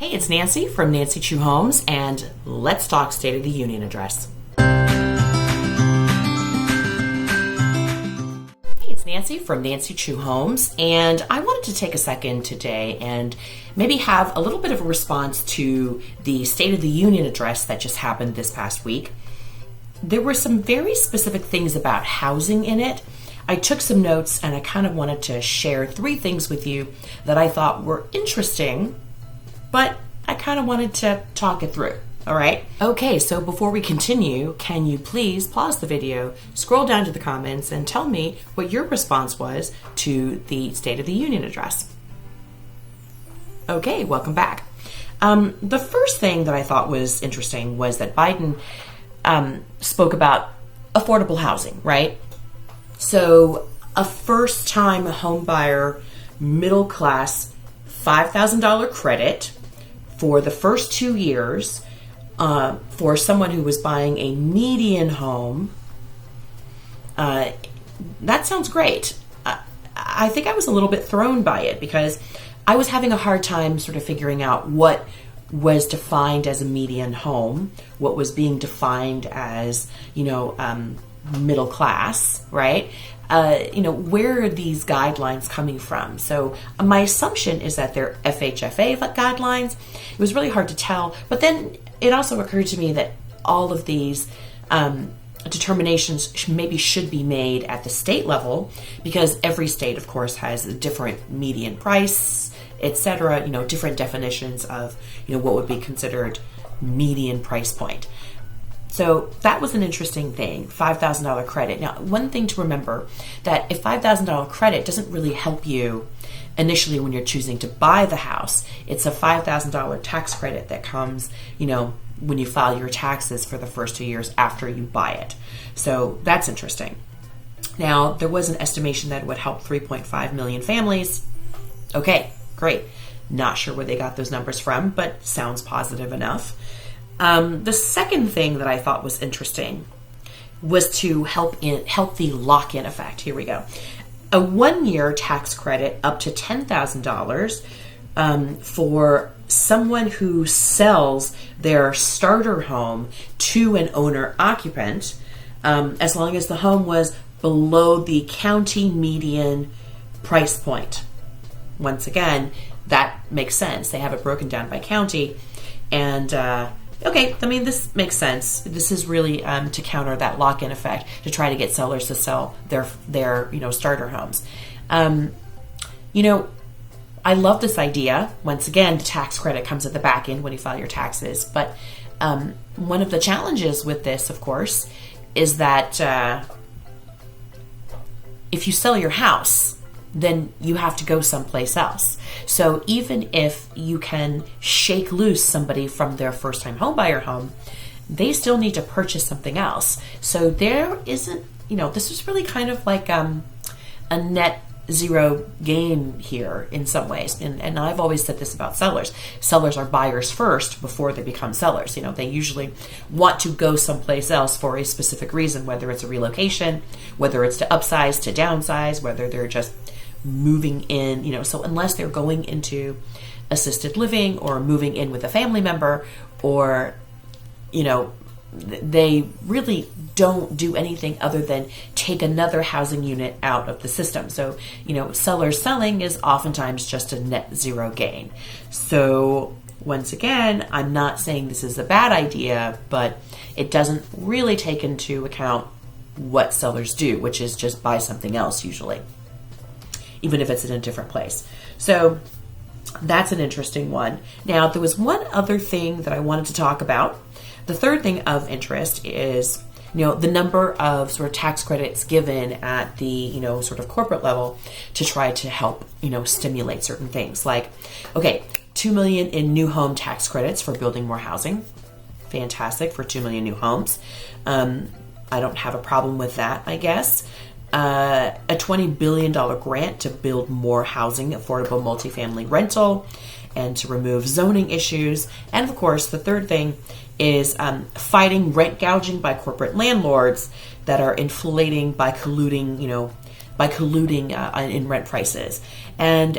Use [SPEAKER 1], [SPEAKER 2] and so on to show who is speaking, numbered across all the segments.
[SPEAKER 1] Hey, it's Nancy from Nancy Chu Homes, and let's talk State of the Union address. Hey, it's Nancy from Nancy Chu Homes, and I wanted to take a second today and maybe have a little bit of a response to the State of the Union address that just happened this past week. There were some very specific things about housing in it. I took some notes and I kind of wanted to share 3 things with you that I thought were interesting, but I kind of wanted to talk it through. All right. Okay, so before we continue, can you please pause the video, scroll down to the comments, and tell me what your response was to the State of the Union address? Okay, welcome back. The first thing that I thought was interesting was that Biden spoke about affordable housing, right? So a first-time home buyer, middle class, $5,000 credit for the first 2 years for someone who was buying a median home. That sounds great. I think I was a little bit thrown by it because I was having a hard time sort of figuring out what was defined as a median home, what was being defined as, middle class, right? Where are these guidelines coming from? So my assumption is that they're FHFA guidelines. It was really hard to tell, but then it also occurred to me that all of these determinations maybe should be made at the state level, because every state, of course, has a different median price, etc. Different definitions of what would be considered median price point. So that was an interesting thing, $5,000 credit. Now, one thing to remember, that a $5,000 credit doesn't really help you initially when you're choosing to buy the house. It's a $5,000 tax credit that comes, when you file your taxes for the first 2 years after you buy it. So that's interesting. Now, there was an estimation that it would help 3.5 million families. Okay, great. Not sure where they got those numbers from, but sounds positive enough. The second thing that I thought was interesting was to help the lock-in effect. Here we go. A 1-year tax credit up to $10,000 for someone who sells their starter home to an owner-occupant, as long as the home was below the county median price point. Once again, that makes sense. They have it broken down by county, and okay, this makes sense. This is really to counter that lock-in effect, to try to get sellers to sell their starter homes. I love this idea. Once again, the tax credit comes at the back end when you file your taxes. But one of the challenges with this, of course, is that if you sell your house, then you have to go someplace else. So even if you can shake loose somebody from their first-time homebuyer home, they still need to purchase something else. So there isn't, this is really kind of like a net zero gain here in some ways. And I've always said this about sellers. Sellers are buyers first before they become sellers. They usually want to go someplace else for a specific reason, whether it's a relocation, whether it's to upsize, to downsize, whether they're just moving in, so unless they're going into assisted living or moving in with a family member, or, they really don't do anything other than take another housing unit out of the system. So, sellers selling is oftentimes just a net zero gain. So once again, I'm not saying this is a bad idea, but it doesn't really take into account what sellers do, which is just buy something else usually, even if it's in a different place. So that's an interesting one. Now, there was one other thing that I wanted to talk about. The third thing of interest is, the number of sort of tax credits given at the, sort of corporate level to try to help, stimulate certain things. Like, okay, $2 million in new home tax credits for building more housing. Fantastic for 2 million new homes. I don't have a problem with that, I guess. A $20 billion grant to build more housing, affordable multifamily rental, and to remove zoning issues. And of course, the third thing is fighting rent gouging by corporate landlords that are inflating by colluding in rent prices. And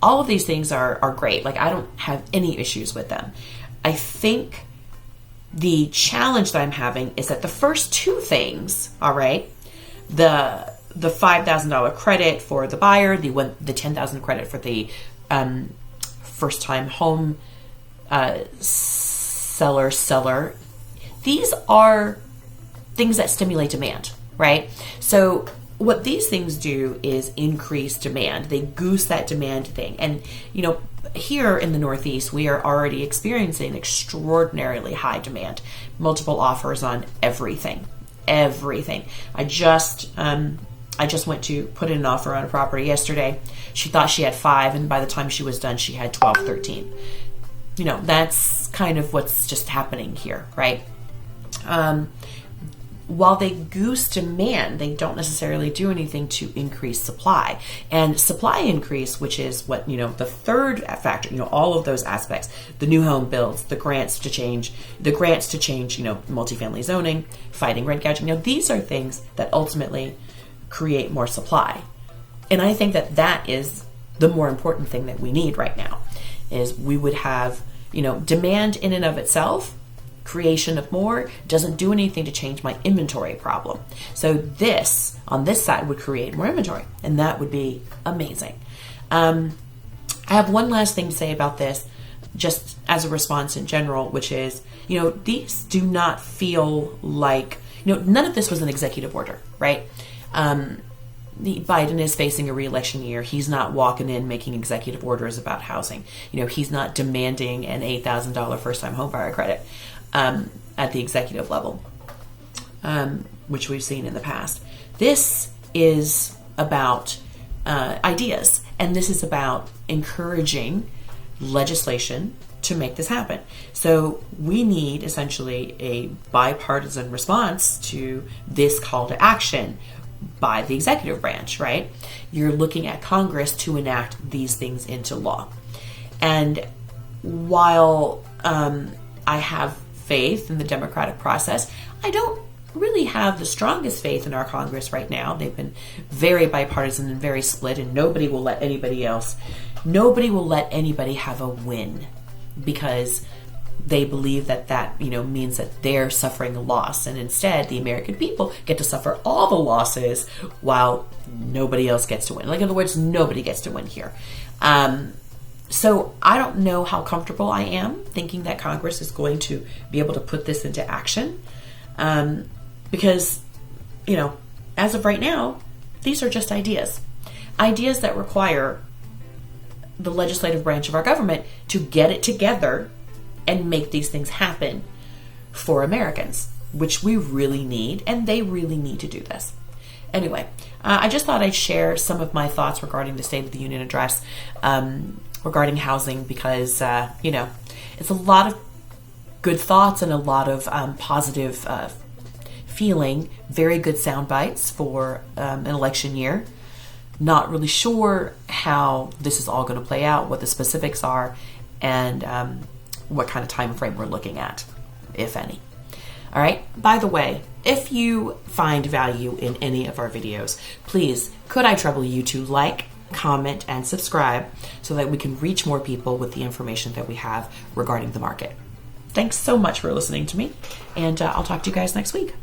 [SPEAKER 1] all of these things are great. Like, I don't have any issues with them. I think the challenge that I'm having is that the first two things, all right, the $5,000 credit for the buyer, the $10,000 credit for the first time home seller, these are things that stimulate demand, right? So what these things do is increase demand. They goose that demand thing. And, here in the Northeast, we are already experiencing extraordinarily high demand, multiple offers on everything. I just went to put in an offer on a property yesterday. She thought she had 5, and by the time she was done, she had 12, 13. That's kind of what's just happening here, right? While they goose demand, they don't necessarily do anything to increase supply. And supply increase, which is what, the third factor, all of those aspects, the new home builds, the grants to change, multifamily zoning, fighting rent gouging, these are things that ultimately create more supply. And I think that is the more important thing that we need right now, is we would have, demand in and of itself. Creation of more doesn't do anything to change my inventory problem. So this, on this side, would create more inventory, and that would be amazing. I have one last thing to say about this, just as a response in general, which is, these do not feel like, none of this was an executive order, right? Biden is facing a re-election year. He's not walking in making executive orders about housing. He's not demanding an $8,000 first-time homebuyer credit at the executive level, which we've seen in the past. This is about ideas, and this is about encouraging legislation to make this happen. So we need essentially a bipartisan response to this call to action by the executive branch, right? You're looking at Congress to enact these things into law. And while I have faith in the democratic process, I don't really have the strongest faith in our Congress right now. They've been very bipartisan and very split, and nobody will let anybody have a win, because they believe that means that they're suffering a loss, and instead the American people get to suffer all the losses while nobody else gets to win. Like, in other words, nobody gets to win here. So I don't know how comfortable I am thinking that Congress is going to be able to put this into action, because, as of right now, these are just ideas that require the legislative branch of our government to get it together and make these things happen for Americans, which we really need, and they really need to do this. Anyway, I just thought I'd share some of my thoughts regarding the State of the Union address, regarding housing, because, it's a lot of good thoughts and a lot of positive feeling, very good sound bites for an election year. Not really sure how this is all going to play out, what the specifics are, and what kind of time frame we're looking at, if any. All right. By the way, if you find value in any of our videos, please, could I trouble you to like, comment, and subscribe so that we can reach more people with the information that we have regarding the market. Thanks so much for listening to me, and I'll talk to you guys next week.